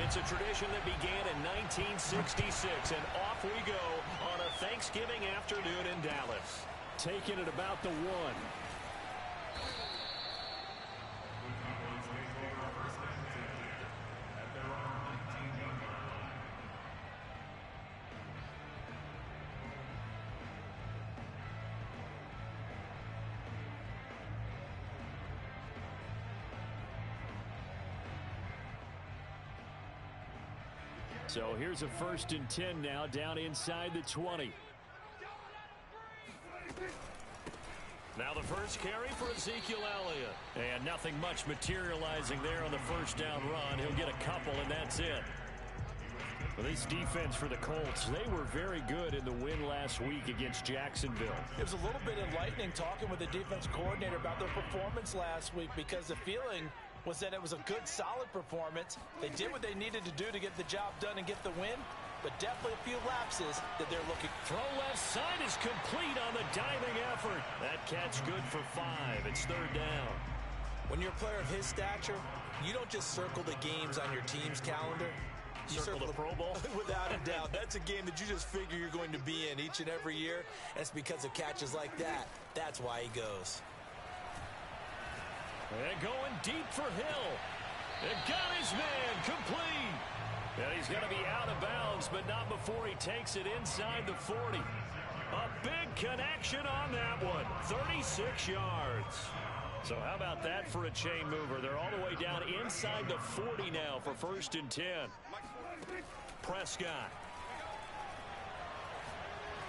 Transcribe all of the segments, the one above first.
It's a tradition that began in 1966, and off we go on a Thanksgiving afternoon in Dallas. Taking it about the 1. So here's a 1st and 10 now, down inside the 20. Now the first carry for Ezekiel Elliott. And nothing much materializing there on the first down run. He'll get a couple, and that's it. Well, this defense for the Colts, they were very good in the win last week against Jacksonville. It was a little bit enlightening talking with the defense coordinator about their performance last week, because the feeling was that it was a good, solid performance. They did what they needed to do to get the job done and get the win, but definitely a few lapses that they're looking. Throw left side is complete on the diving effort. That catch good for 5. It's 3rd down. When you're a player of his stature, you don't just circle the games on your team's calendar. You circle the Pro Bowl? Without a doubt. That's a game that you just figure you're going to be in each and every year. And it's because of catches like that. That's why he goes. And going deep for Hill. It got his man complete. And he's going to be out of bounds, but not before he takes it inside the 40. A big connection on that one. 36 yards. So how about that for a chain mover? They're all the way down inside the 40 now for 1st and 10. Prescott.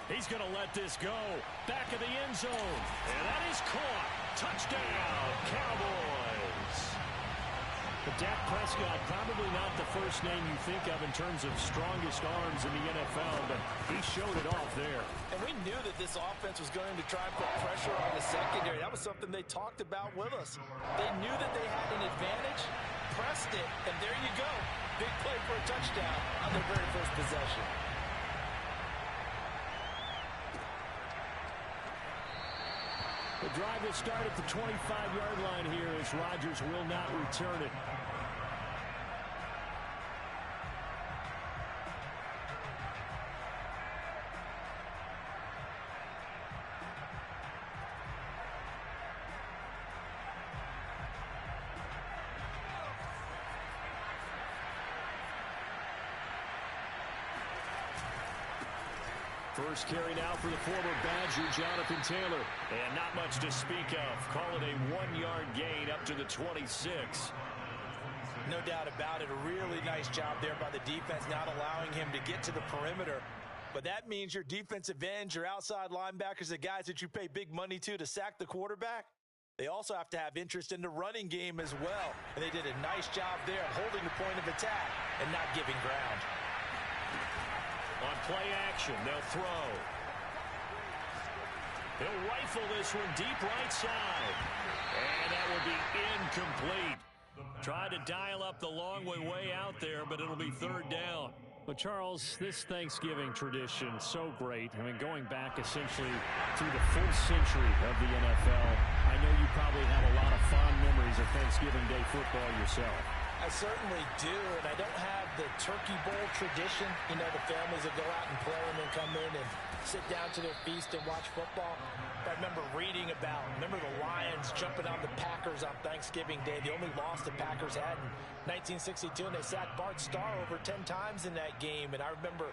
He's going to let this go. Back of the end zone. And that is caught. Touchdown, Cowboys. But Dak Prescott, probably not the first name you think of in terms of strongest arms in the NFL, but he showed it off there. And we knew that this offense was going to try and put pressure on the secondary. That was something they talked about with us. They knew that they had an advantage, pressed it, and there you go. Big play for a touchdown on their very first possession. The drive will start at the 25-yard line here as Rodgers will not return it. First carry now for the former Badger, Jonathan Taylor. And not much to speak of. Call it a 1-yard gain up to the 26. No doubt about it. A really nice job there by the defense, not allowing him to get to the perimeter. But that means your defensive ends, your outside linebackers, the guys that you pay big money to sack the quarterback, they also have to have interest in the running game as well. And they did a nice job there of holding the point of attack and not giving ground. On play action, they'll throw. He'll rifle this one deep right side. And that will be incomplete. Tried to dial up the long way out there, but it'll be 3rd down. But, Charles, this Thanksgiving tradition, so great. I mean, going back essentially through the full century of the NFL, I know you probably have a lot of fond memories of Thanksgiving Day football yourself. I certainly do, and I don't have the Turkey Bowl tradition. You know, the families that go out and play and then come in and sit down to their feast and watch football. But I remember reading about, the Lions jumping on the Packers on Thanksgiving Day. The only loss the Packers had in 1962, and they sacked Bart Starr over 10 times in that game. And I remember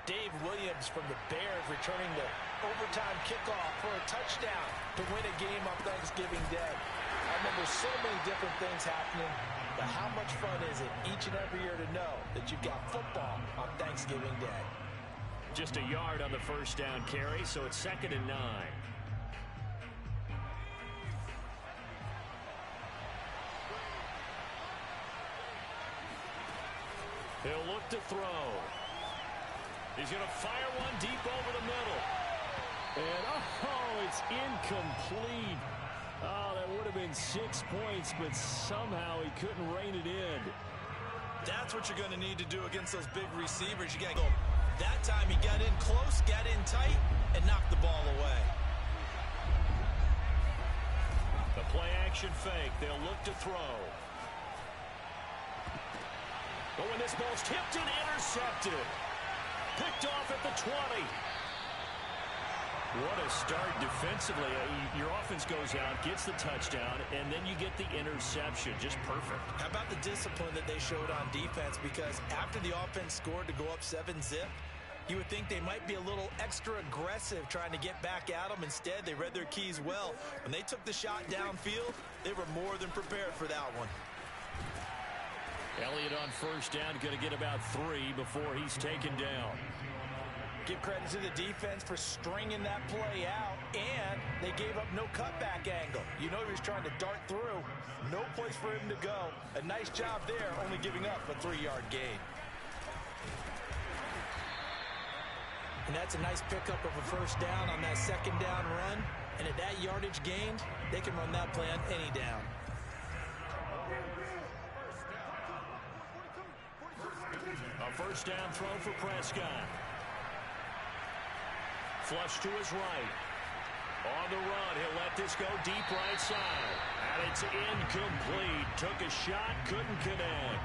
Dave Williams from the Bears returning the overtime kickoff for a touchdown to win a game on Thanksgiving Day. I remember so many different things happening. But how much fun is it each and every year to know that you've got football on Thanksgiving Day? Just a yard on the first down carry, so it's 2nd and 9. He'll look to throw. He's going to fire one deep over the middle. And, it's incomplete. Oh, that would have been 6 points, but somehow he couldn't rein it in. That's what you're going to need to do against those big receivers. You got to go. That time he got in close, got in tight, and knocked the ball away. The play action fake. They'll look to throw. Oh, and this ball's tipped and intercepted. Picked off at the 20. What a start defensively. Your offense goes out, gets the touchdown, and then you get the interception. Just perfect. How about the discipline that they showed on defense? Because after the offense scored to go up 7-zip, you would think they might be a little extra aggressive trying to get back at them. Instead, they read their keys well. When they took the shot downfield, they were more than prepared for that one. Elliott on first down, going to get about 3 before he's taken down. Give credit to the defense for stringing that play out, and they gave up no cutback angle. You know he was trying to dart through. No place for him to go. A nice job there, only giving up a 3-yard gain. And that's a nice pickup of a first down on that second down run. And at that yardage gained, they can run that play on any down. A first down throw for Prescott. Flush to his right. On the run, he'll let this go deep right side. And it's incomplete. Took a shot, couldn't connect.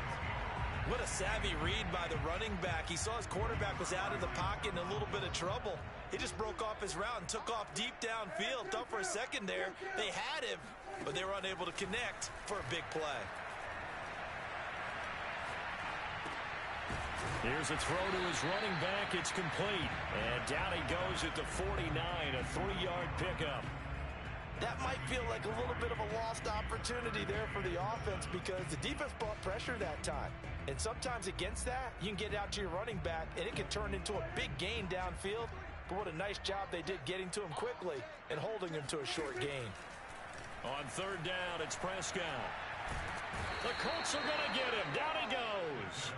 What a savvy read by the running back. He saw his quarterback was out of the pocket in a little bit of trouble. He just broke off his route and took off deep downfield. Thought for a second there they had him, but they were unable to connect for a big play. Here's a throw to his running back. It's complete. And down he goes at the 49, a 3-yard pickup. That might feel like a little bit of a lost opportunity there for the offense because the defense brought pressure that time. And sometimes against that, you can get out to your running back, and it can turn into a big gain downfield. But what a nice job they did getting to him quickly and holding him to a short gain. On third down, it's Prescott. The Colts are going to get him. Down he goes.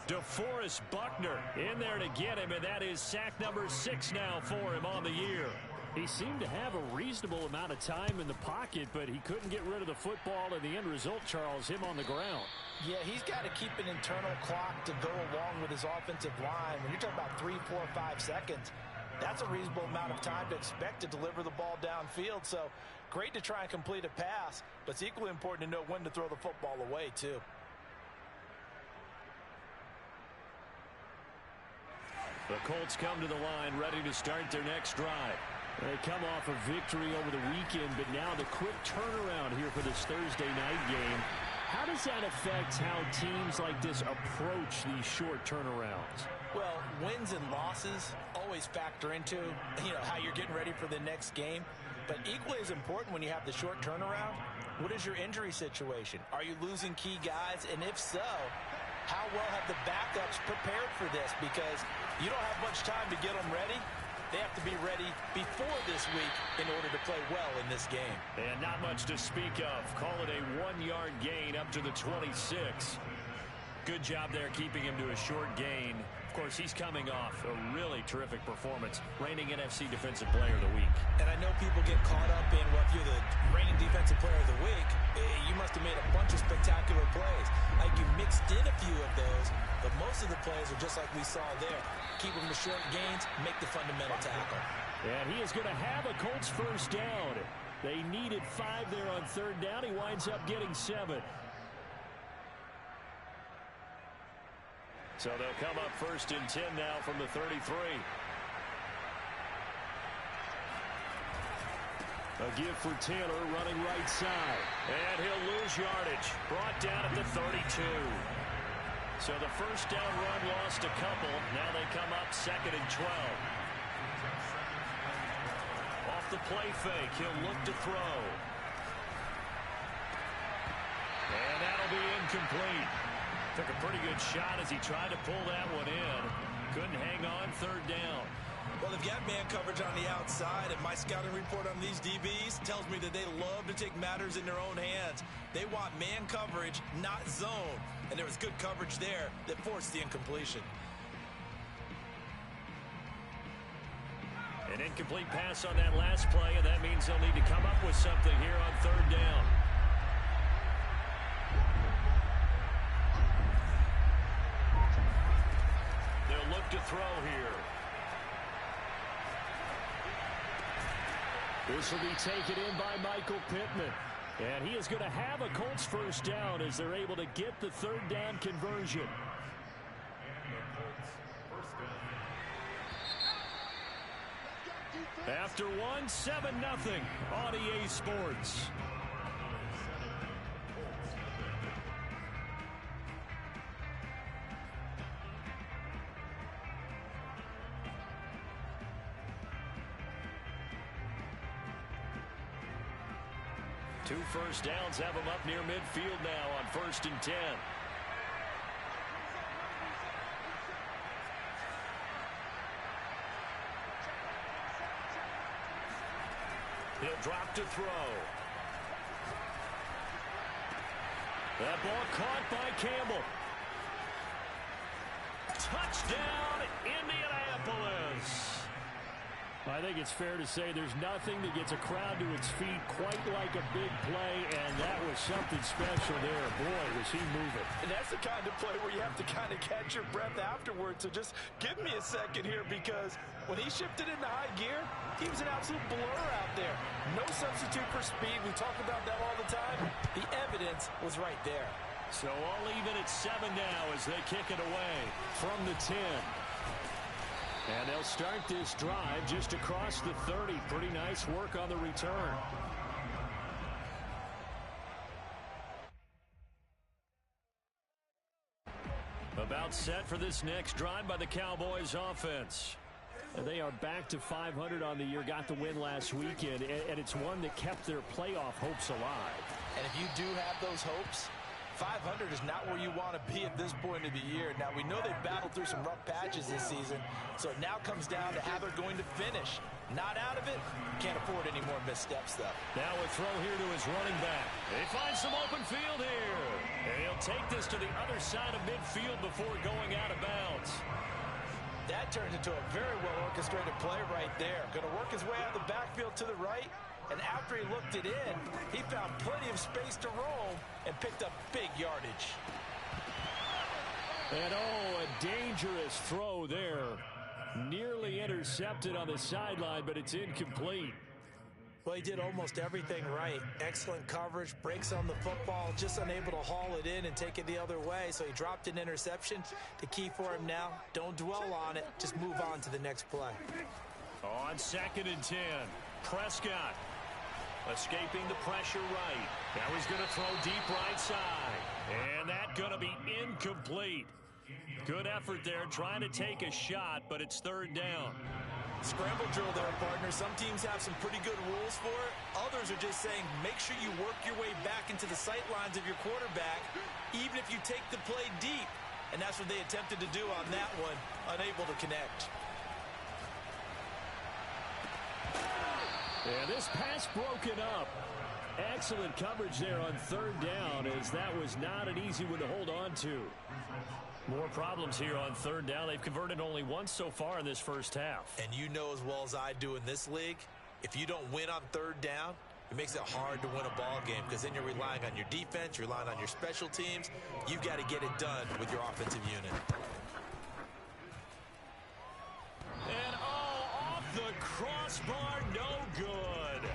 DeForest Buckner in there to get him, and that is sack number 6 now for him on the year. He seemed to have a reasonable amount of time in the pocket, but he couldn't get rid of the football, and the end result, Charles, him on the ground. Yeah, he's got to keep an internal clock to go along with his offensive line. When you're talking about 3, 4, 5 seconds, that's a reasonable amount of time to expect to deliver the ball downfield. So great to try and complete a pass, but it's equally important to know when to throw the football away, too. The Colts come to the line ready to start their next drive. They come off a victory over the weekend, but now the quick turnaround here for this Thursday night game. How does that affect how teams like this approach these short turnarounds? Well, wins and losses always factor into, how you're getting ready for the next game. But equally as important when you have the short turnaround, what is your injury situation? Are you losing key guys? And if so, how well have the backups prepared for this? Because you don't have much time to get them ready. They have to be ready before this week in order to play well in this game. And not much to speak of. Call it a 1-yard gain up to the 26. Good job there keeping him to a short gain. Of course, he's coming off a really terrific performance, reigning NFC Defensive Player of the Week. And I know people get caught up in, well, if you're the reigning Defensive Player of the Week, you must have made a bunch of spectacular plays. Like you mixed in a few of those, but most of the plays are just like we saw there. Keep them to short gains, make the fundamental tackle. And he is going to have a Colts first down. They needed 5 there on third down. He winds up getting 7. So they'll come up first and 10 now from the 33. A give for Taylor running right side. And he'll lose yardage. Brought down at the 32. So the first down run lost a couple. Now they come up 2nd and 12. Off the play fake, he'll look to throw. And that'll be incomplete. Took a pretty good shot as he tried to pull that one in. Couldn't hang on third down. Well, they've got man coverage on the outside, and my scouting report on these DBs tells me that they love to take matters in their own hands. They want man coverage, not zone. And there was good coverage there that forced the incompletion. An incomplete pass on that last play, and that means they'll need to come up with something here on third down. They'll look to throw here. This will be taken in by Michael Pittman. And he is going to have a Colts first down as they're able to get the third down conversion. After one, 7-0 on EA Sports. Two first downs have him up near midfield now on 1st and 10. He'll drop to throw. That ball caught by Campbell. Touchdown, Indianapolis. I think it's fair to say there's nothing that gets a crowd to its feet quite like a big play, and that was something special there. Boy, was he moving. And that's the kind of play where you have to kind of catch your breath afterwards. So just give me a second here, because when he shifted into high gear, he was an absolute blur out there. No substitute for speed. We talk about that all the time. The evidence was right there. So all even at 7 now as they kick it away from the 10. And they'll start this drive just across the 30. Pretty nice work on the return. About set for this next drive by the Cowboys offense. And they are back to 500 on the year, got the win last weekend, and it's one that kept their playoff hopes alive. And if you do have those hopes, 500 is not where you want to be at this point of the year. Now, we know they've battled through some rough patches this season, so it now comes down to how they're going to finish. Not out of it. Can't afford any more missteps, though. Now a throw here to his running back. They find some open field here. And he'll take this to the other side of midfield before going out of bounds. That turns into a very well-orchestrated play right there. Going to work his way out of the backfield to the right. And after he looked it in, he found plenty of space to roam and picked up big yardage. And oh, a dangerous throw there. Nearly intercepted on the sideline, but it's incomplete. Well, he did almost everything right. Excellent coverage, breaks on the football, just unable to haul it in and take it the other way. So he dropped an interception. The key for him now, don't dwell on it. Just move on to the next play. On 2nd and 10, Prescott. Escaping the pressure right. Now he's going to throw deep right side. And that's going to be incomplete. Good effort there, trying to take a shot, but it's 3rd down. Scramble drill there, partner. Some teams have some pretty good rules for it. Others are just saying, make sure you work your way back into the sight lines of your quarterback, even if you take the play deep. And that's what they attempted to do on that one, unable to connect. And this pass broken up. Excellent coverage there on 3rd down, as that was not an easy one to hold on to. More problems here on 3rd down. They've converted only once so far in this first half. And you know as well as I do in this league, if you don't win on 3rd down, it makes it hard to win a ball game, because then you're relying on your defense, you're relying on your special teams. You've got to get it done with your offensive unit. And off the crossbar, no good.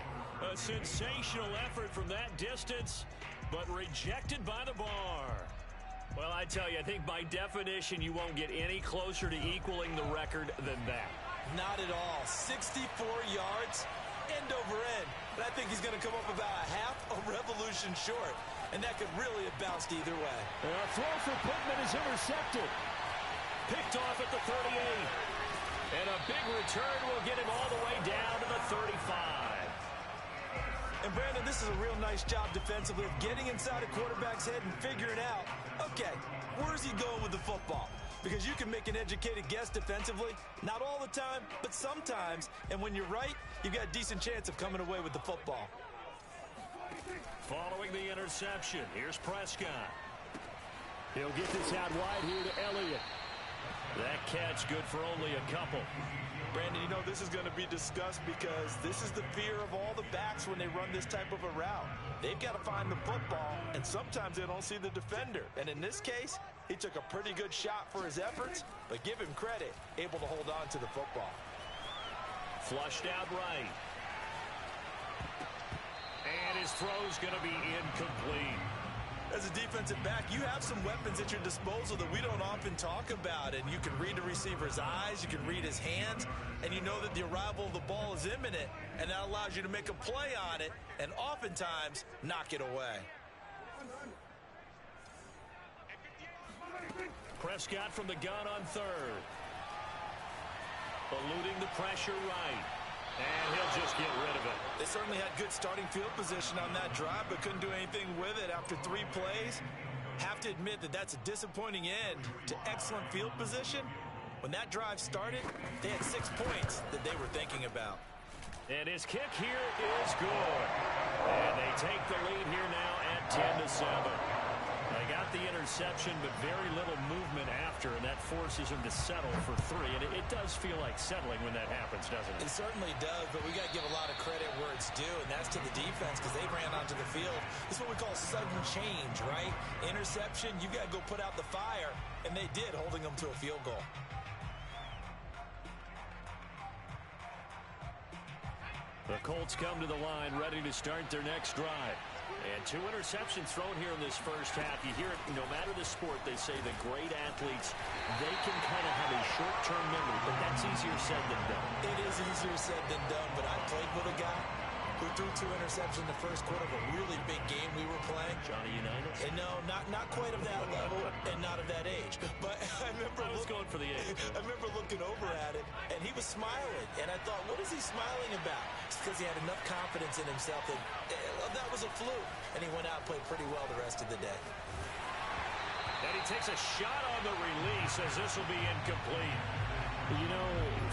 A sensational effort from that distance, but rejected by the bar. Well, I tell you, I think by definition you won't get any closer to equaling the record than that. Not at all. 64 yards, end over end. But I think he's going to come up about a half a revolution short. And that could really have bounced either way. A throw for Pittman is intercepted. Picked off at the 38. And a big return will get him all the way down to the 35. And Brandon, this is a real nice job defensively of getting inside a quarterback's head and figuring out, okay, where's he going with the football? Because you can make an educated guess defensively, not all the time, but sometimes. And when you're right, you've got a decent chance of coming away with the football. Following the interception, here's Prescott. He'll get this out wide here to Elliott. That catch good for only a couple. Brandon, you know this is going to be discussed, because this is the fear of all the backs when they run this type of a route. They've got to find the football, and sometimes they don't see the defender. And in this case, he took a pretty good shot for his efforts, but give him credit, able to hold on to the football. Flushed out right. And his throw's going to be incomplete. As a defensive back, you have some weapons at your disposal that we don't often talk about. And you can read the receiver's eyes, you can read his hands, and you know that the arrival of the ball is imminent. And that allows you to make a play on it and oftentimes knock it away. Prescott from the gun on third. Eluding the pressure right. And he'll just get rid of it. They certainly had good starting field position on that drive, but couldn't do anything with it after 3 plays. Have to admit that that's a disappointing end to excellent field position. When that drive started, they had 6 points that they were thinking about. And his kick here is good. And they take the lead here now at 10-7. They got the interception, but very little movement after, and that forces him to settle for 3. And it does feel like settling when that happens, doesn't it? It certainly does, but we got to give a lot of credit where it's due, and that's to the defense because they ran onto the field. This is what we call sudden change, right? Interception, you got to go put out the fire, and they did, holding them to a field goal. The Colts come to the line, ready to start their next drive. And 2 interceptions thrown here in this first half. You hear it, no matter the sport, they say the great athletes, they can kind of have a short-term memory, but that's easier said than done. It is easier said than done, but I played with a guy who threw 2 interceptions in the first quarter of a really big game we were playing. Johnny Unitas? And no, not quite of that level and not of that age. But I remember I was going for the age. I remember looking over at it, and he was smiling. And I thought, what is he smiling about? It's because he had enough confidence in himself that that was a fluke. And he went out and played pretty well the rest of the day. And he takes a shot on the release as this will be incomplete. You know,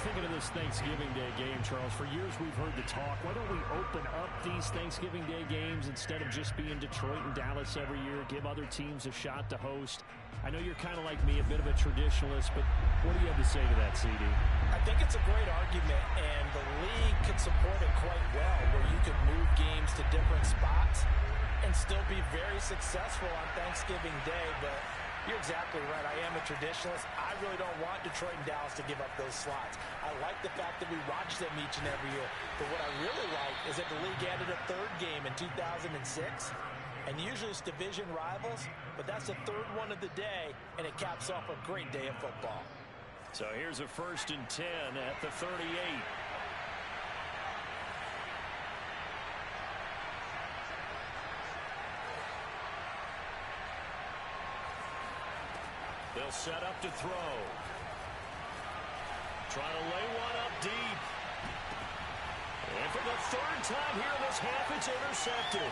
thinking of this Thanksgiving Day game, Charles, for years we've heard the talk, why don't we open up these Thanksgiving Day games instead of just being Detroit and Dallas every year, give other teams a shot to host? I know you're kind of like me, a bit of a traditionalist, but what do you have to say to that, CD? I think it's a great argument, and the league could support it quite well, where you could move games to different spots and still be very successful on Thanksgiving Day, but you're exactly right. I am a traditionalist. I really don't want Detroit and Dallas to give up those slots. I like the fact that we watch them each and every year. But what I really like is that the league added a 3rd game in 2006. And usually it's division rivals, but that's the 3rd one of the day, and it caps off a great day of football. So here's a 1st and 10 at the 38. They'll set up to throw. Trying to lay one up deep. And for the 3rd time here in this half, it's intercepted.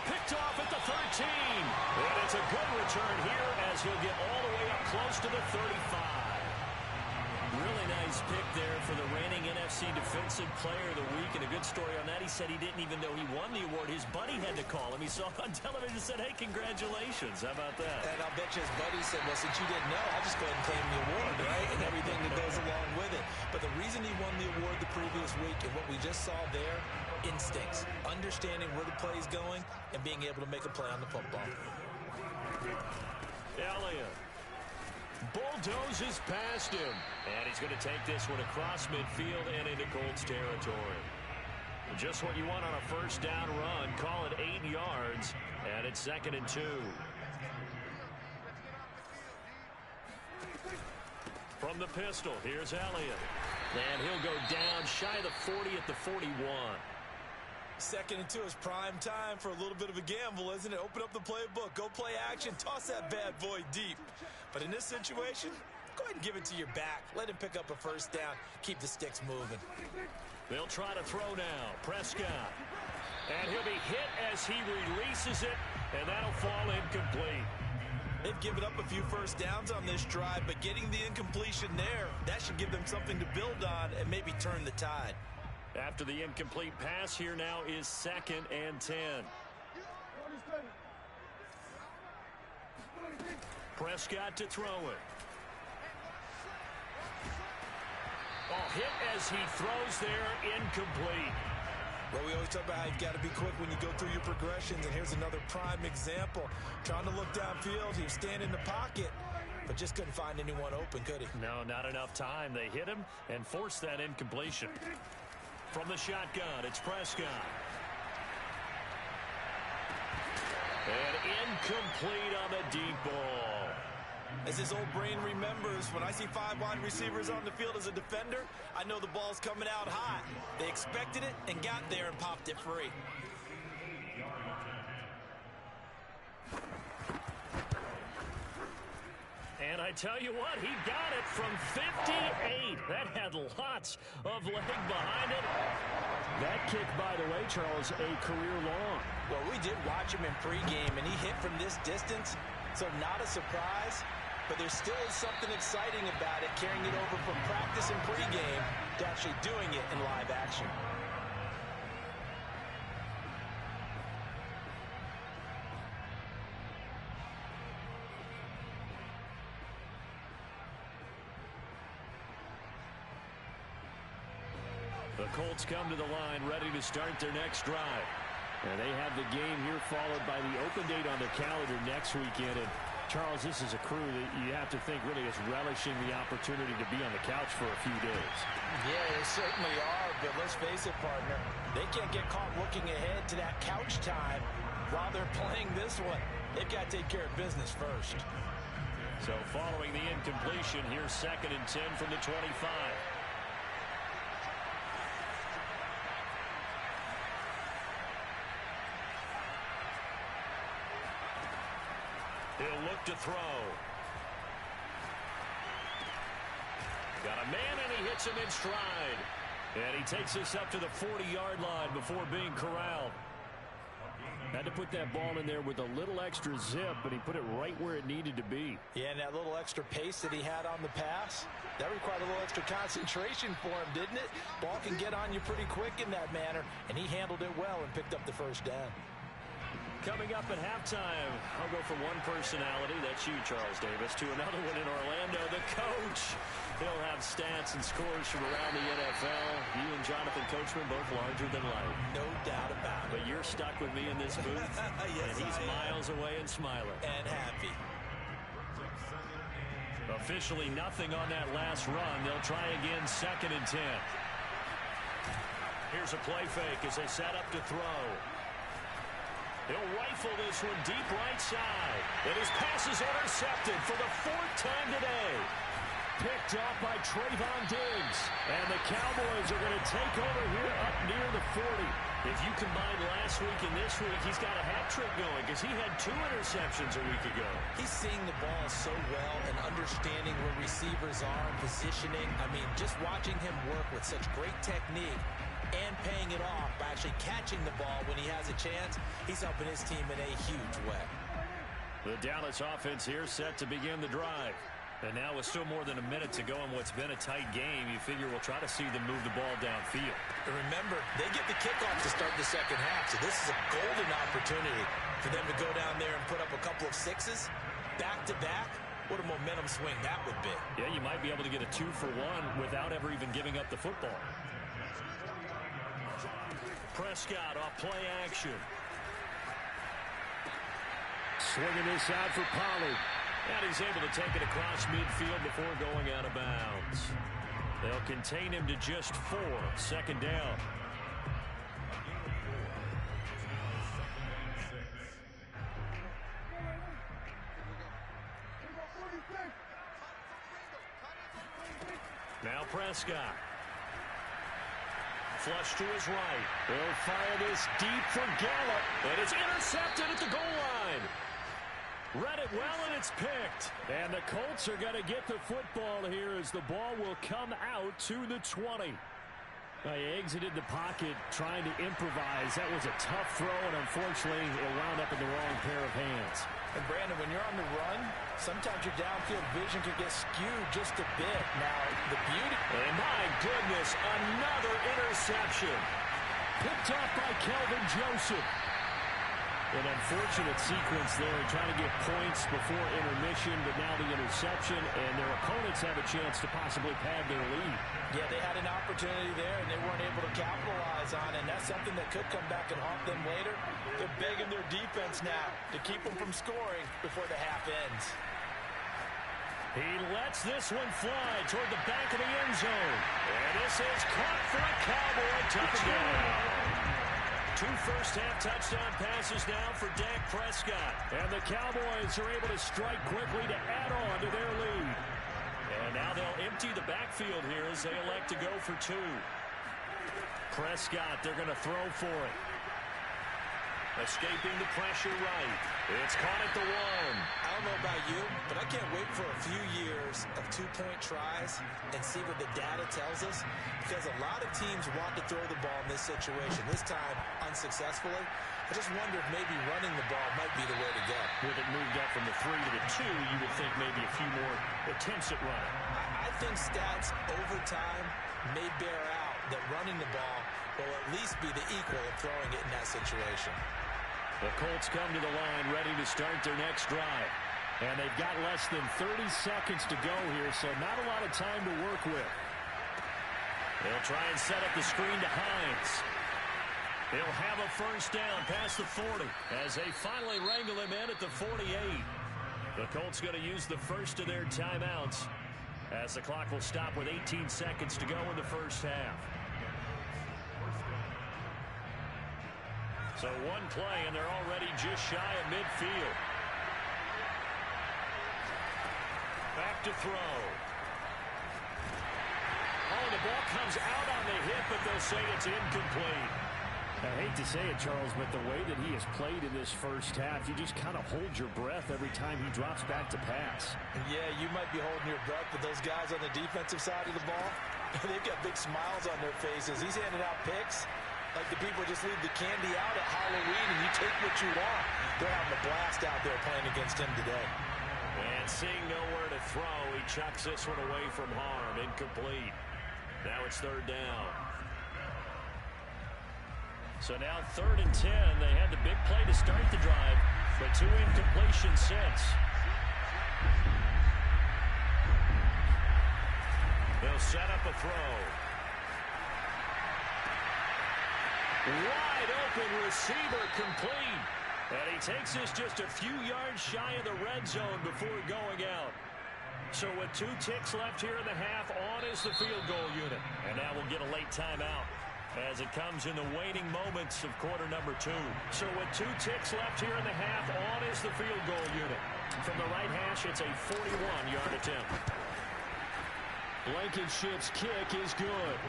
Picked off at the 13. And it's a good return here as he'll get all the way up close to the 35. Really nice pick there for the reigning NFC Defensive Player of the Week. And a good story on that. He said he didn't even know he won the award. His buddy had to call him. He saw it on television and said, hey, congratulations. How about that? And I'll bet you his buddy said, well, since you didn't know, I'll just go ahead and claim the award, right? And everything that goes along with it. But the reason he won the award the previous week and what we just saw there, instincts, understanding where the play is going and being able to make a play on the football. Elliott bulldozes past him. And he's going to take this one across midfield and into Colts territory. Just what you want on a 1st down run. Call it 8 yards. And it's 2nd and 2. From the pistol, here's Elliott. And he'll go down shy of the 40 at the 41. 2nd and 2 is prime time for a little bit of a gamble, isn't it? Open up the playbook, go play action, toss that bad boy deep. But in this situation, go ahead and give it to your back. Let him pick up a 1st down. Keep the sticks moving. They'll try to throw now. Prescott. And he'll be hit as he releases it, and that'll fall incomplete. They've given up a few 1st downs on this drive, but getting the incompletion there, that should give them something to build on and maybe turn the tide. After the incomplete pass, here now is 2nd and 10. Prescott to throw it. Oh, hit as he throws there, incomplete. Well, we always talk about how you've got to be quick when you go through your progressions, and here's another prime example. Trying to look downfield, he was standing in the pocket, but just couldn't find anyone open, could he? No, not enough time. They hit him and forced that incompletion. From the shotgun, it's Prescott. And incomplete on the deep ball. As his old brain remembers, when I see 5 wide receivers on the field as a defender, I know the ball's coming out hot. They expected it and got there and popped it free. And I tell you what, he got it from 58. That had lots of leg behind it. That kick, by the way, Charles, a career long. Well, we did watch him in pregame, and he hit from this distance, so not a surprise. But there still is something exciting about it, carrying it over from practice and pregame to actually doing it in live action. The Colts come to the line, ready to start their next drive. And they have the game here followed by the open date on their calendar next weekend. And Charles, this is a crew that you have to think really is relishing the opportunity to be on the couch for a few days. Yeah, they certainly are, but let's face it, partner. They can't get caught looking ahead to that couch time while they're playing this one. They've got to take care of business first. So following the incompletion, here's 2nd and 10 from the 25. He'll look to throw. Got a man, and he hits him in stride. And he takes this up to the 40-yard line before being corralled. Had to put that ball in there with a little extra zip, but he put it right where it needed to be. Yeah, and that little extra pace that he had on the pass, that required a little extra concentration for him, didn't it? Ball can get on you pretty quick in that manner, and he handled it well and picked up the first down. Coming up at halftime, I'll go from one personality, that's you, Charles Davis, to another one in Orlando, the coach. He'll have stats and scores from around the NFL. You and Jonathan Coachman both larger than life. No doubt about it. But you're stuck with me in this booth, yes, and he's miles away and smiling. And happy. Officially nothing on that last run. They'll try again, 2nd and 10. Here's a play fake as they set up to throw. He'll rifle this one deep right side. And his pass is intercepted for the 4th time today. Picked off by Trayvon Diggs. And the Cowboys are going to take over here up near the 40. If you combine last week and this week, he's got a hat trick going because he had 2 interceptions a week ago. He's seeing the ball so well and understanding where receivers are and positioning. I mean, just watching him work with such great technique and paying it off by actually catching the ball when he has a chance, he's helping his team in a huge way. The Dallas offense here set to begin the drive. And now with still more than a minute to go in what's been a tight game, you figure we'll try to see them move the ball downfield. And remember, they get the kickoff to start the second half, so this is a golden opportunity for them to go down there and put up a couple of 6s back-to-back. What a momentum swing that would be. Yeah, you might be able to get a 2-for-1 without ever even giving up the football. Prescott off play action. Swinging this out for Pollard. And he's able to take it across midfield before going out of bounds. They'll contain him to just 4. 2nd down. Now Prescott. Flush to his right. They'll fire this deep for Gallup. And it's intercepted at the goal line. Read it well, and it's picked. And the Colts are going to get the football here as the ball will come out to the 20. He exited the pocket trying to improvise. That was a tough throw, and unfortunately, it wound up in the wrong pair of hands. And, Brandon, when you're on the run, sometimes your downfield vision can get skewed just a bit. Now, the beauty... And my goodness, another interception. Picked off by Kelvin Joseph. An unfortunate sequence there, trying to get points before intermission, but now the interception, and their opponents have a chance to possibly pad their lead. Yeah, they had an opportunity there, and they weren't able to capitalize on it, and that's something that could come back and haunt them later. They're begging their defense now to keep them from scoring before the half ends. He lets this one fly toward the back of the end zone. And this is caught for a Cowboy touchdown. 2 first-half touchdown passes now for Dak Prescott. And the Cowboys are able to strike quickly to add on to their lead. And now they'll empty the backfield here as they elect to go for 2. Prescott, they're going to throw for it. Escaping the pressure right. It's caught at the 1. I don't know about you, but I can't wait for a few years of 2-point tries and see what the data tells us, because a lot of teams want to throw the ball in this situation, this time unsuccessfully. I just wonder if maybe running the ball might be the way to go. With it moved up from the 3 to the 2, you would think maybe a few more attempts at running. I think stats over time may bear out that running the ball will at least be the equal of throwing it in that situation. The Colts come to the line ready to start their next drive. And they've got less than 30 seconds to go here, so not a lot of time to work with. They'll try and set up the screen to Hines. He'll have a first down past the 40 as they finally wrangle him in at the 48. The Colts going to use the first of their timeouts as the clock will stop with 18 seconds to go in the first half. So one play, and they're already just shy of midfield. Back to throw. Oh, the ball comes out on the hit, but they'll say it's incomplete. I hate to say it, Charles, but the way that he has played in this first half, you just kind of hold your breath every time he drops back to pass. Yeah, you might be holding your breath, but those guys on the defensive side of the ball, they've got big smiles on their faces. He's handing out picks like the people just leave the candy out at Halloween and you take what you want. They're having a blast out there playing against him today. And seeing nowhere to throw, he chucks this one away from harm. Incomplete. Now it's 3rd down. So now 3rd and 10. They had the big play to start the drive, but 2 incompletions since. They'll set up a throw. Wide open receiver complete. And he takes this just a few yards shy of the red zone before going out. So with 2 ticks left here in the half, on is the field goal unit. And now we'll get a late timeout as it comes in the waning moments of quarter number 2. So with 2 ticks left here in the half, on is the field goal unit. From the right hash, it's a 41-yard attempt. Blankenship's kick is good.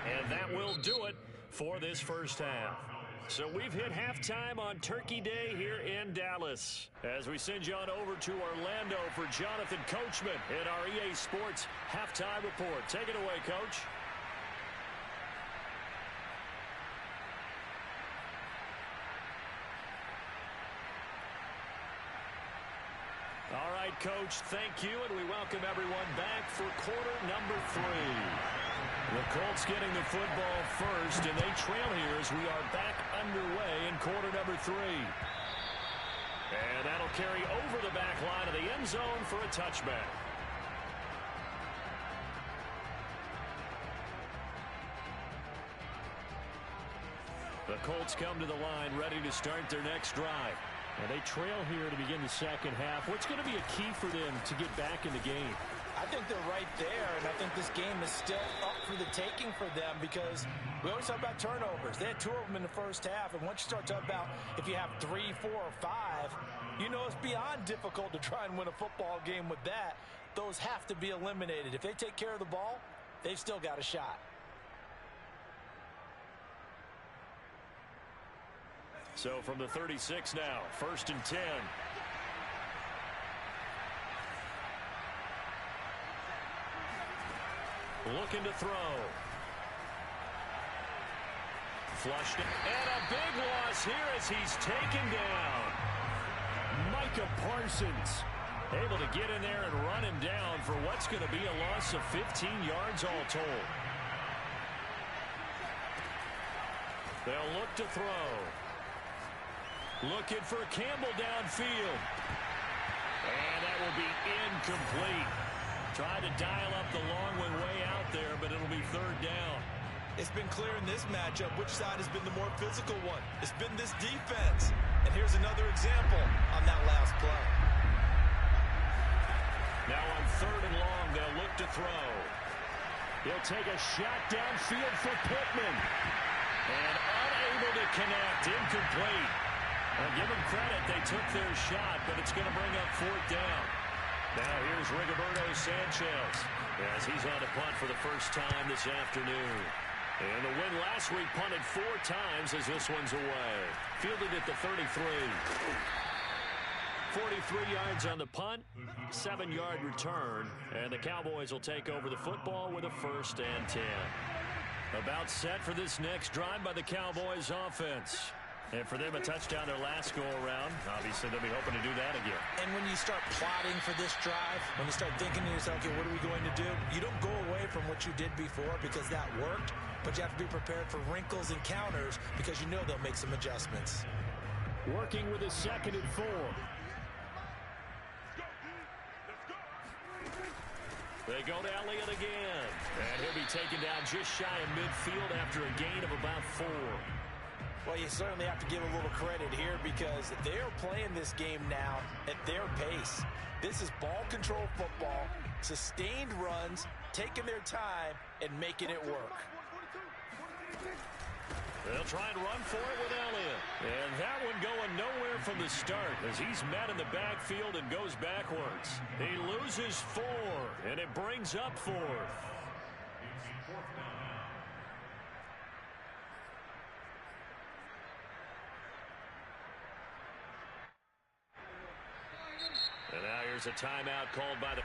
And that will do it for this first half. So we've hit halftime on Turkey Day here in Dallas. As we send you on over to Orlando for Jonathan Coachman in our EA Sports Halftime Report. Take it away, Coach. All right, Coach, thank you, and we welcome everyone back for quarter number 3. The Colts getting the football first, and they trail here as we are back underway in quarter number 3. And that'll carry over the back line of the end zone for a touchback. The Colts come to the line ready to start their next drive. And they trail here to begin the second half. What's going to be a key for them to get back in the game? I think they're right there, and I think this game is still up for the taking for them because we always talk about turnovers. They had 2 of them in the first half, and once you start talking about if you have 3, 4, or 5, you know it's beyond difficult to try and win a football game with that. Those have to be eliminated. If they take care of the ball, they've still got a shot. So from the 36 now, 1st and 10. Looking to throw. Flushed it. And a big loss here as he's taken down. Micah Parsons able to get in there and run him down for what's going to be a loss of 15 yards all told. They'll look to throw. Looking for Campbell downfield. And that will be incomplete. Tried to dial up the long one way out there, but it'll be 3rd down. It's been clear in this matchup which side has been the more physical one. It's been this defense. And here's another example on that last play. Now on 3rd and long, they'll look to throw. He'll take a shot downfield for Pittman. And Unable to connect. Incomplete. Well, give them credit. They took their shot, but it's going to bring up fourth down. Now here's Rigoberto Sanchez as he's on a punt for the first time this afternoon. And the win last week, punted 4 times as this one's away. Fielded at the 33. 43 yards on the punt, 7-yard return, and the Cowboys will take over the football with a 1st and 10. About set for this next drive by the Cowboys offense. And for them, a touchdown their last go-around. Obviously, they'll be hoping to do that again. And when you start plotting for this drive, when you start thinking to yourself, okay, what are we going to do? You don't go away from what you did before because that worked, but you have to be prepared for wrinkles and counters because you know they'll make some adjustments. Working with a 2nd and 4. They go to Elliott again. And he'll be taken down just shy of midfield after a gain of about 4. Well, you certainly have to give a little credit here because they're playing this game now at their pace. This is ball control football, sustained runs, taking their time, and making it work. They'll try and run for it with Elliott. And that one going nowhere from the start as he's met in the backfield and goes backwards. He loses 4, and it brings up 4th. And now here's a timeout called by the...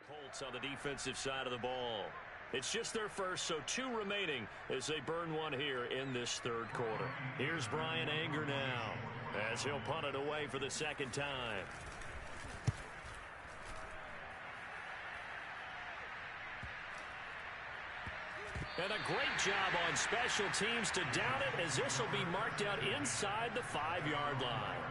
Colts on the defensive side of the ball. It's just their first, so 2 remaining as they burn one here in this 3rd quarter. Here's Brian Anger now as he'll punt it away for the 2nd time. And a great job on special teams to down it as this will be marked out inside the 5-yard line.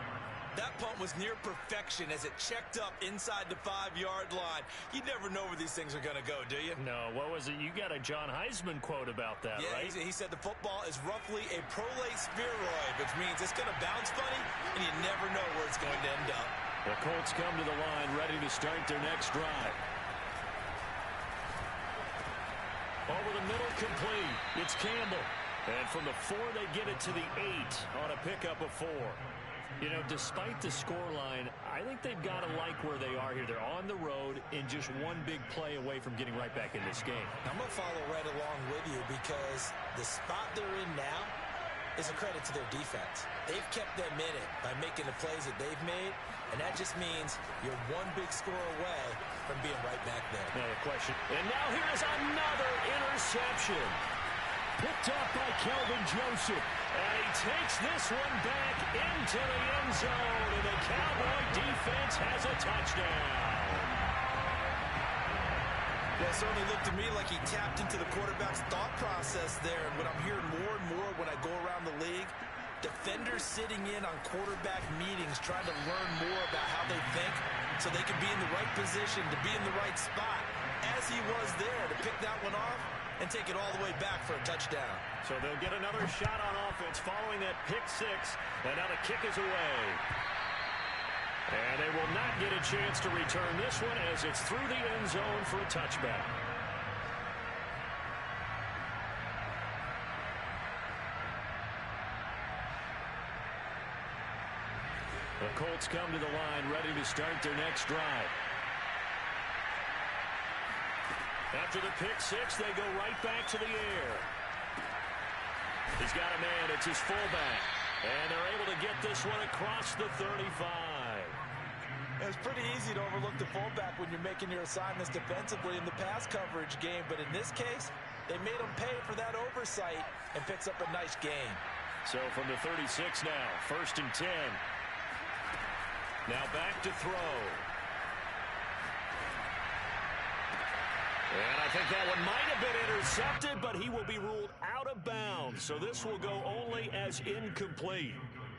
That punt was near perfection as it checked up inside the 5-yard line. You never know where these things are going to go, do you? No, what was it? You got a John Heisman quote about that, right? He said the football is roughly a prolate spheroid, which means it's going to bounce funny, and you never know where it's going to end up. The Colts come to the line ready to start their next drive. Over the middle, complete. It's Campbell. And from the 4, they get it to the 8 on a pickup of 4. You know, despite the scoreline, I think they've got to like where they are here. They're on the road in just one big play away from getting right back in this game. I'm going to follow right along with you because the spot they're in now is a credit to their defense. They've kept them in it by making the plays that they've made, and that just means you're one big score away from being right back there. No question. And now here is another interception. Picked up by Kelvin Joseph. And he takes this one back into the end zone. And the Cowboy defense has a touchdown. Well, it certainly looked to me like he tapped into the quarterback's thought process there. And what I'm hearing more and more when I go around the league, defenders sitting in on quarterback meetings trying to learn more about how they think so they can be in the right position, to be in the right spot, as he was there to pick that one off and take it all the way back for a touchdown. So they'll get another shot on offense following that pick 6, and now the kick is away. And they will not get a chance to return this one as it's through the end zone for a touchback. The Colts come to the line ready to start their next drive. After the pick 6, they go right back to the air. He's got a man. It's his fullback. And they're able to get this one across the 35. It's pretty easy to overlook the fullback when you're making your assignments defensively in the pass coverage game. But in this case, they made him pay for that oversight and picks up a nice gain. So from the 36 now, 1st and 10. Now back to throw. And I think that one might have been intercepted, but he will be ruled out of bounds. So this will go only as incomplete.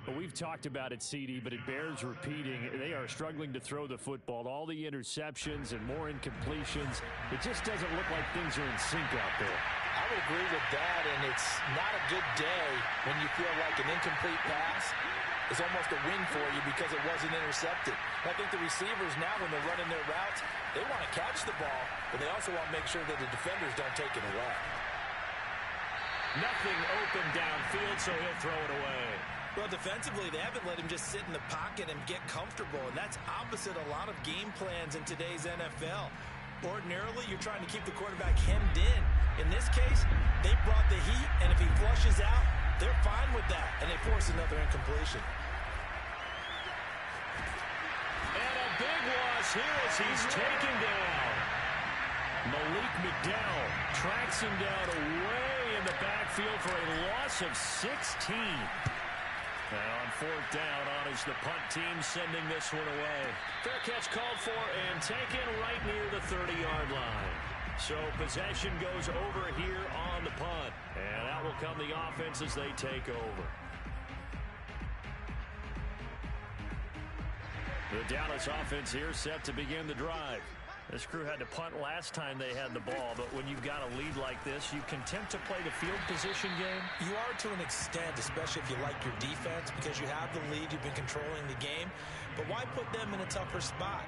Well, we've talked about it, CD, but it bears repeating. They are struggling to throw the football. All the interceptions and more incompletions. It just doesn't look like things are in sync out there. I would agree with that, and it's not a good day when you feel like an incomplete pass is almost a win for you because it wasn't intercepted. And I think the receivers now, when they're running their routes, they want to catch the ball, but they also want to make sure that the defenders don't take it away. Nothing open downfield, so he'll throw it away. Well, defensively, they haven't let him just sit in the pocket and get comfortable, and that's opposite a lot of game plans in today's NFL. Ordinarily, you're trying to keep the quarterback hemmed in. In this case, they brought the heat, and if he flushes out, they're fine with that, and they force another incompletion. And a big loss here as he's taken down. Malik McDowell tracks him down away in the backfield for a loss of 16. Now on fourth down, on is the punt team sending this one away. Fair catch called for and taken right near the 30-yard line. So possession goes over here on the punt. And out will come the offense as they take over. The Dallas offense here set to begin the drive. This crew had to punt last time they had the ball, but when you've got a lead like this, you can tend to play the field position game. You are to an extent, especially if you like your defense, because you have the lead, you've been controlling the game. But why put them in a tougher spot?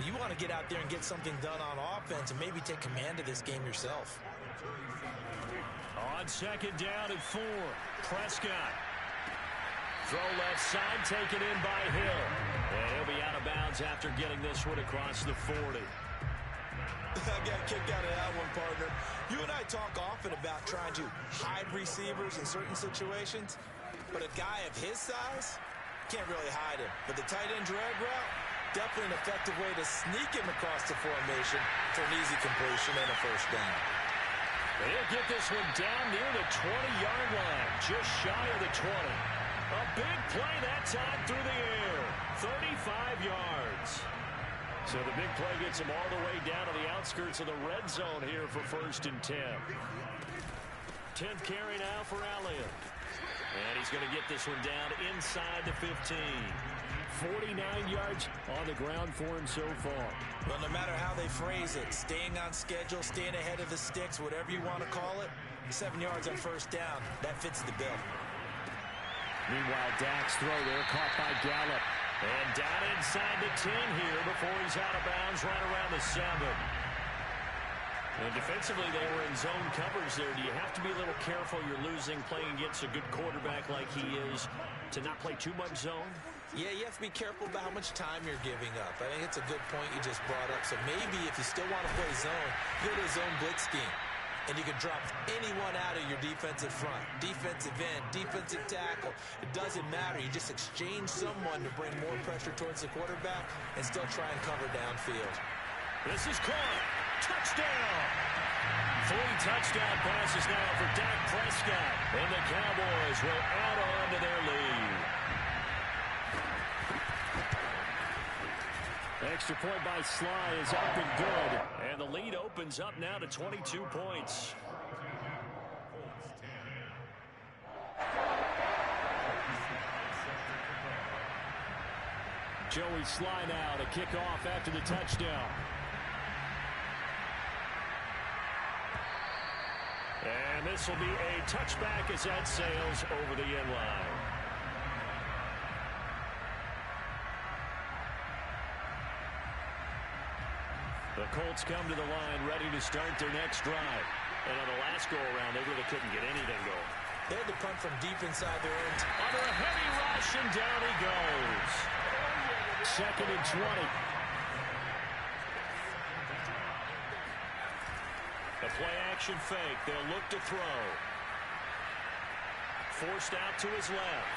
You want to get out there and get something done on offense and maybe take command of this game yourself. On second down and 4, Prescott. Throw left side, taken in by Hill. And he'll be out of bounds after getting this one across the 40. I got a kick out of that one, partner. You and I talk often about trying to hide receivers in certain situations, but a guy of his size can't really hide him. But the tight end drag route, definitely an effective way to sneak him across the formation for an easy completion and a first down. And he'll get this one down near the 20-yard line, just shy of the 20. A big play that time through the air, 35 yards. So the big play gets him all the way down to the outskirts of the red zone here for 1st and 10. 10th carry now for Elliott. And he's going to get this one down inside the 15. 49 yards on the ground for him so far. Well, no matter how they phrase it, staying on schedule, staying ahead of the sticks, whatever you want to call it, 7 yards on first down, that fits the bill. Meanwhile, Dak's throw there caught by Gallup. And down inside the 10 here before he's out of bounds right around the 7. And defensively, they were in zone coverage there. Do you have to be a little careful? You're losing playing against a good quarterback like he is to not play too much zone? Yeah, you have to be careful about how much time you're giving up. I think it's a good point you just brought up. So maybe if you still want to play zone, go to a zone blitz scheme. And you can drop anyone out of your defensive front. Defensive end, defensive tackle. It doesn't matter. You just exchange someone to bring more pressure towards the quarterback and still try and cover downfield. This is caught. Touchdown. 3 touchdown passes now for Dak Prescott. And the Cowboys will add on to their lead. Extra point by Sly is up and good. And the lead opens up now to 22 points. Joey Sly now to kick off after the touchdown. And this will be a touchback as that sails over the end line. The Colts come to the line ready to start their next drive. And on the last go-around, they really couldn't get anything going. They had to punt from deep inside their own. Under a heavy rush, and down he goes. 2nd and 20. A play-action fake. They'll look to throw. Forced out to his left.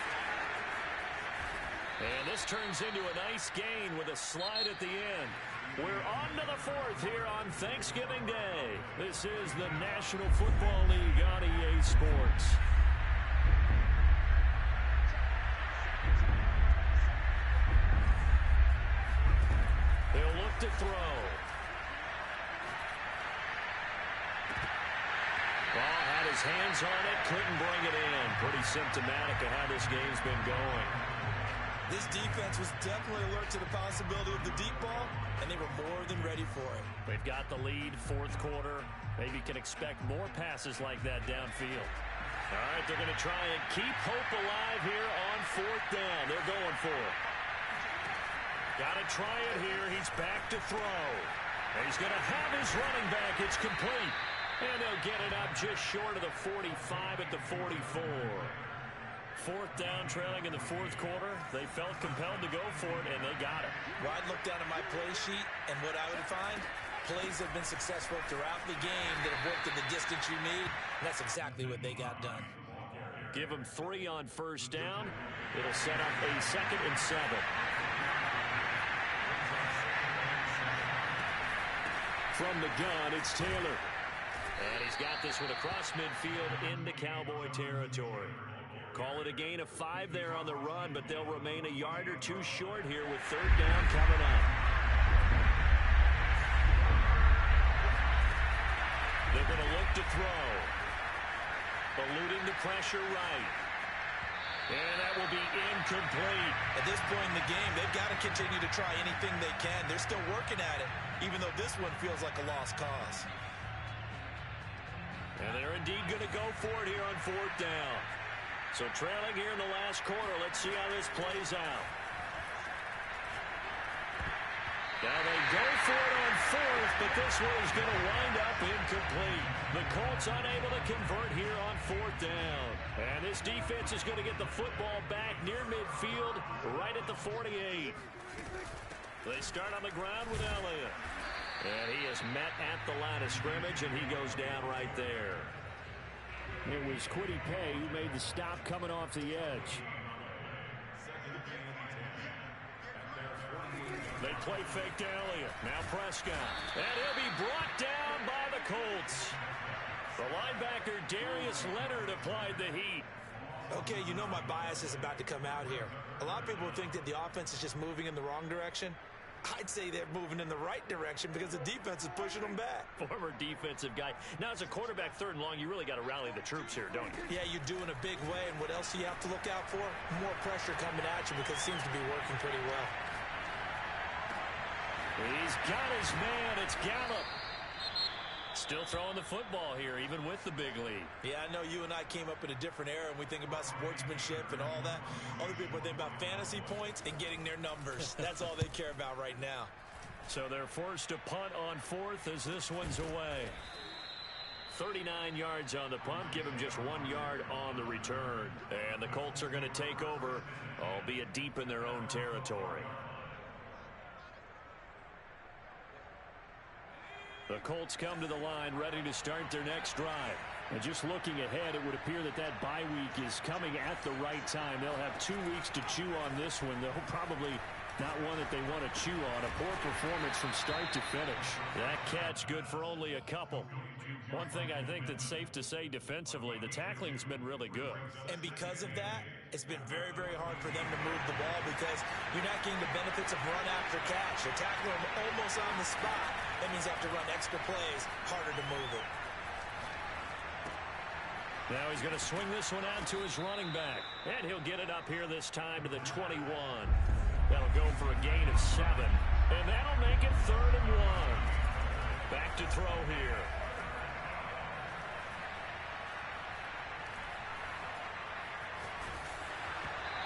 And this turns into a nice gain with a slide at the end. We're on to the 4th here on Thanksgiving Day. This is the National Football League on EA Sports. his hands on it, couldn't bring it in. Pretty symptomatic of how this game's been going. This defense was definitely alert to the possibility of the deep ball, and they were more than ready for it. They've got the lead, fourth quarter. Maybe can expect more passes like that downfield. All right, they're going to try and keep hope alive here on fourth down. They're going for it. Got to try it here. He's back to throw. And he's going to have his running back. It's complete. And they'll get it up just short of the 45 at the 44. Fourth down, trailing in the fourth quarter. They felt compelled to go for it, and they got it. Well, I'd look down at my play sheet, and what I would find, plays have been successful throughout the game that have worked in the distance you need, and that's exactly what they got done. Give them 3 on first down. It'll set up a 2nd and 7. From the gun, it's Taylor. And he's got this one across midfield into Cowboy territory. Call it a gain of 5 there on the run, but they'll remain a yard or 2 short here with third down coming up. They're going to look to throw. Eluding the pressure right. And that will be incomplete. At this point in the game, they've got to continue to try anything they can. They're still working at it, even though this one feels like a lost cause. And they're indeed going to go for it here on fourth down. So trailing here in the last quarter. Let's see how this plays out. Now they go for it on fourth, but this one is going to wind up incomplete. The Colts unable to convert here on fourth down. And this defense is going to get the football back near midfield, right at the 48. They start on the ground with Elliott. And he is met at the line of scrimmage, and he goes down right there. It was Kwity Paye who made the stop coming off the edge. They play fake to Elliott. Now Prescott. And he'll be brought down by the Colts. The linebacker Darius Leonard applied the heat. Okay, you know my bias is about to come out here. A lot of people think that the offense is just moving in the wrong direction. I'd say they're moving in the right direction because the defense is pushing them back. Former defensive guy. Now, as a quarterback, third and long, you really got to rally the troops here, don't you? Yeah, you do in a big way. And what else do you have to look out for? More pressure coming at you because it seems to be working pretty well. He's got his man. It's Gallup. Still throwing the football here, even with the big lead. Yeah, I know you and I came up in a different era, and we think about sportsmanship and all that. Other people think about fantasy points and getting their numbers. That's all they care about right now. So they're forced to punt on fourth as this one's away. 39 yards on the punt, give them just 1 yard on the return. And the Colts are going to take over, albeit deep in their own territory. The Colts come to the line ready to start their next drive. And just looking ahead, it would appear that that bye week is coming at the right time. They'll have 2 weeks to chew on this one, though probably not one that they want to chew on. A poor performance from start to finish. That catch good for only a couple. One thing I think that's safe to say defensively, the tackling's been really good. And because of that, it's been very, very hard for them to move the ball because you're not getting the benefits of run after catch. They're tackling them almost on the spot. That means they have to run extra plays, harder to move it. Now he's going to swing this one out to his running back. And he'll get it up here this time to the 21. That'll go for a gain of 7. And that'll make it 3rd and 1. Back to throw here.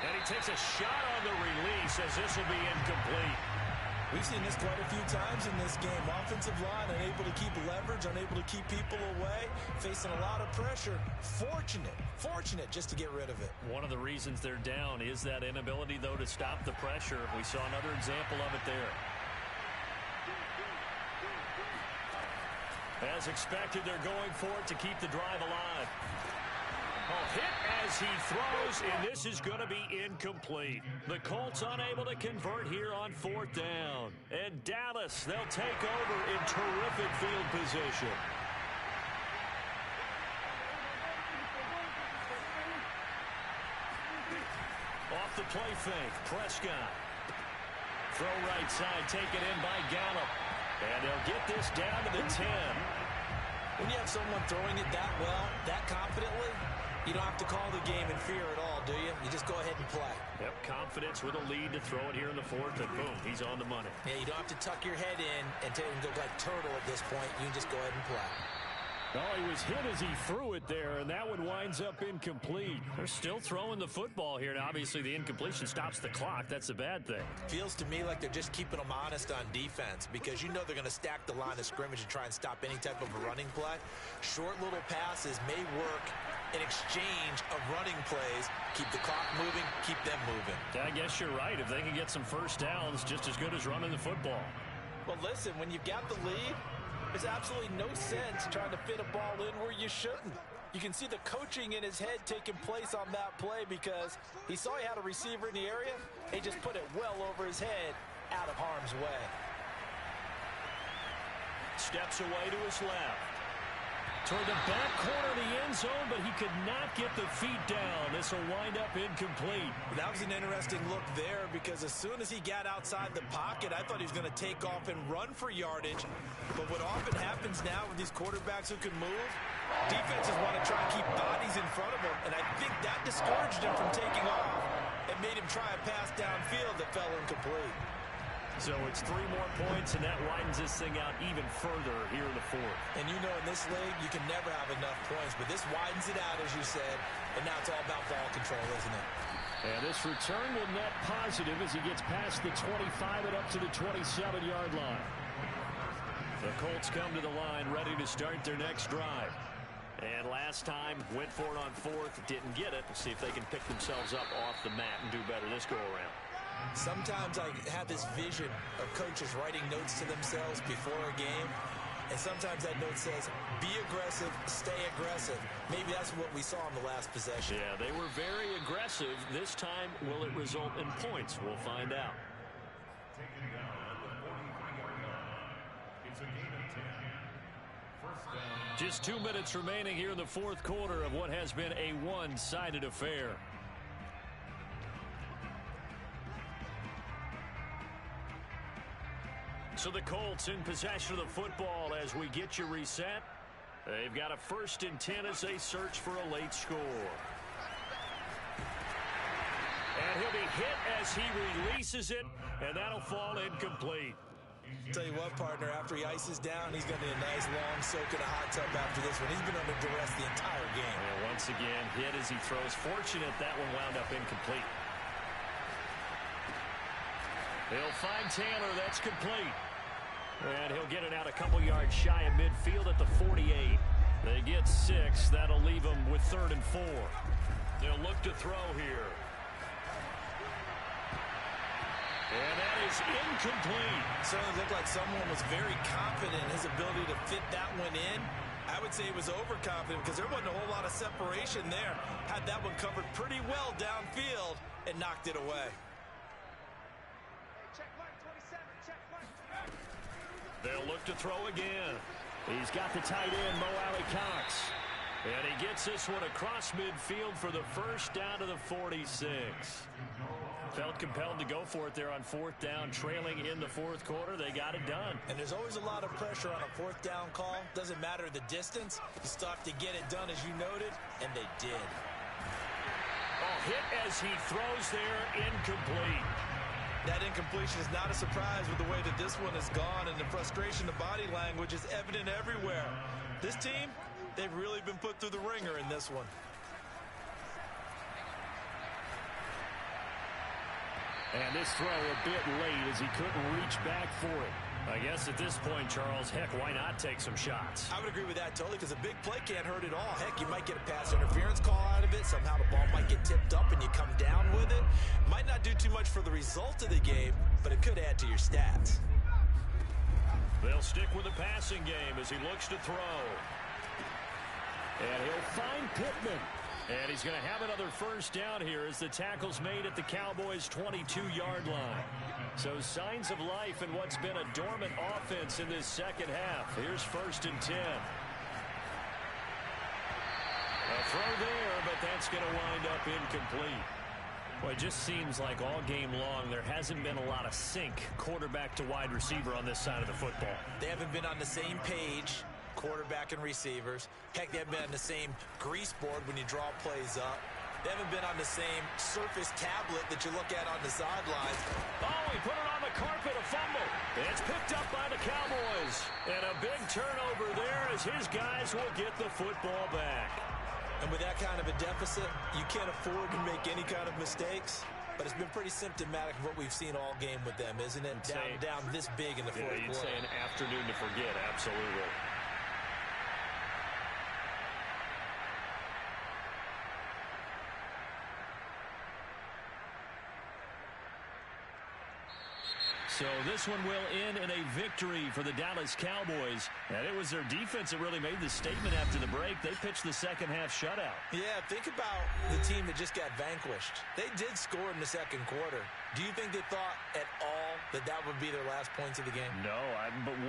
And he takes a shot on the release as this will be incomplete. We've seen this quite a few times in this game. Offensive line unable to keep leverage, unable to keep people away, facing a lot of pressure. Fortunate just to get rid of it. One of the reasons they're down is that inability, though, to stop the pressure. We saw another example of it there. As expected, they're going for it to keep the drive alive. Hit as he throws, and this is going to be incomplete. The Colts unable to convert here on 4th down. And Dallas, they'll take over in terrific field position. Off the play fake, Prescott. Throw right side, taken in by Gallup. And they'll get this down to the 10. When you have someone throwing it that well, that confidently, you don't have to call the game in fear at all, do you? You just go ahead and play. Yep, confidence with a lead to throw it here in the fourth, and boom, he's on the money. Yeah, you don't have to tuck your head in and go like turtle at this point. You can just go ahead and play. Oh, he was hit as he threw it there, and that one winds up incomplete. They're still throwing the football here, and obviously the incompletion stops the clock. That's a bad thing. Feels to me like they're just keeping them honest on defense because you know they're going to stack the line of scrimmage and try and stop any type of a running play. Short little passes may work in exchange of running plays. Keep the clock moving, keep them moving. I guess you're right. If they can get some first downs, just as good as running the football. Well, listen, when you've got the lead, there's absolutely no sense trying to fit a ball in where you shouldn't. You can see the coaching in his head taking place on that play because he saw he had a receiver in the area. He just put it well over his head out of harm's way. Steps away to his left. Toward the back corner of the end zone, but he could not get the feet down. This will wind up incomplete. That was an interesting look there because as soon as he got outside the pocket, I thought he was going to take off and run for yardage. But what often happens now with these quarterbacks who can move, defenses want to try and keep bodies in front of him, and I think that discouraged him from taking off and made him try a pass downfield that fell incomplete. So it's 3 more points, and that widens this thing out even further here in the fourth. And you know in this league, you can never have enough points, but this widens it out, as you said, and now it's all about ball control, isn't it? And this return will net positive as he gets past the 25 and up to the 27-yard line. The Colts come to the line ready to start their next drive. And last time, went for it on fourth, didn't get it. We'll see if they can pick themselves up off the mat and do better this go-around. Sometimes I have this vision of coaches writing notes to themselves before a game, and sometimes that note says, be aggressive, stay aggressive. Maybe that's what we saw in the last possession. Yeah, they were very aggressive. This time, will it result in points? We'll find out. Just 2 minutes remaining here in the fourth quarter of what has been a one-sided affair. So the Colts in possession of the football as we get you reset. They've got a 1st and 10 as they search for a late score. And he'll be hit as he releases it, and that'll fall incomplete. Tell you what, partner, after he ices down, he's going to need a nice long soak in a hot tub after this one. He's been under duress the entire game. And once again, hit as he throws. Fortunate that one wound up incomplete. They'll find Taylor. That's complete. And he'll get it out a couple yards shy of midfield at the 48. They get 6. That'll leave them with 3rd and 4. They'll look to throw here. And that is incomplete. Certainly looked like someone was very confident in his ability to fit that one in. I would say he was overconfident because there wasn't a whole lot of separation there. Had that one covered pretty well downfield and knocked it away. They'll look to throw again. He's got the tight end, Mo Alley-Cox. And he gets this one across midfield for the first down to the 46. Felt compelled to go for it there on 4th down, trailing in the fourth quarter. They got it done. And there's always a lot of pressure on a 4th down call. Doesn't matter the distance. You still have to get it done, as you noted, and they did. Oh, hit as he throws there, incomplete. That incompletion is not a surprise with the way that this one has gone, and the frustration, the body language is evident everywhere. This team, they've really been put through the ringer in this one. And this throw a bit late as he couldn't reach back for it. I guess at this point, Charles, heck, why not take some shots? I would agree with that totally because a big play can't hurt at all. Heck, you might get a pass interference call out of it. Somehow the ball might get tipped up and you come down with it. Might not do too much for the result of the game, but it could add to your stats. They'll stick with the passing game as he looks to throw. And he'll find Pittman. And he's going to have another first down here as the tackle's made at the Cowboys' 22-yard line. So signs of life in what's been a dormant offense in this second half. Here's 1st and 10. A throw there, but that's going to wind up incomplete. Well, it just seems like all game long there hasn't been a lot of sync quarterback to wide receiver on this side of the football. They haven't been on the same page quarterback and receivers. Heck, they haven't been on the same grease board when you draw plays up. They haven't been on the same surface tablet that you look at on the sidelines. Oh, he put it on the carpet, a fumble. It's picked up by the Cowboys. And a big turnover there as his guys will get the football back. And with that kind of a deficit, you can't afford to make any kind of mistakes. But it's been pretty symptomatic of what we've seen all game with them, isn't it? Down this big in the fourth quarter. You'd say an afternoon to forget, absolutely. So this one will end in a victory for the Dallas Cowboys. And it was their defense that really made the statement after the break. They pitched the second half shutout. Yeah, think about the team that just got vanquished. They did score in the second quarter. Do you think they thought at all that that would be their last points of the game? No, but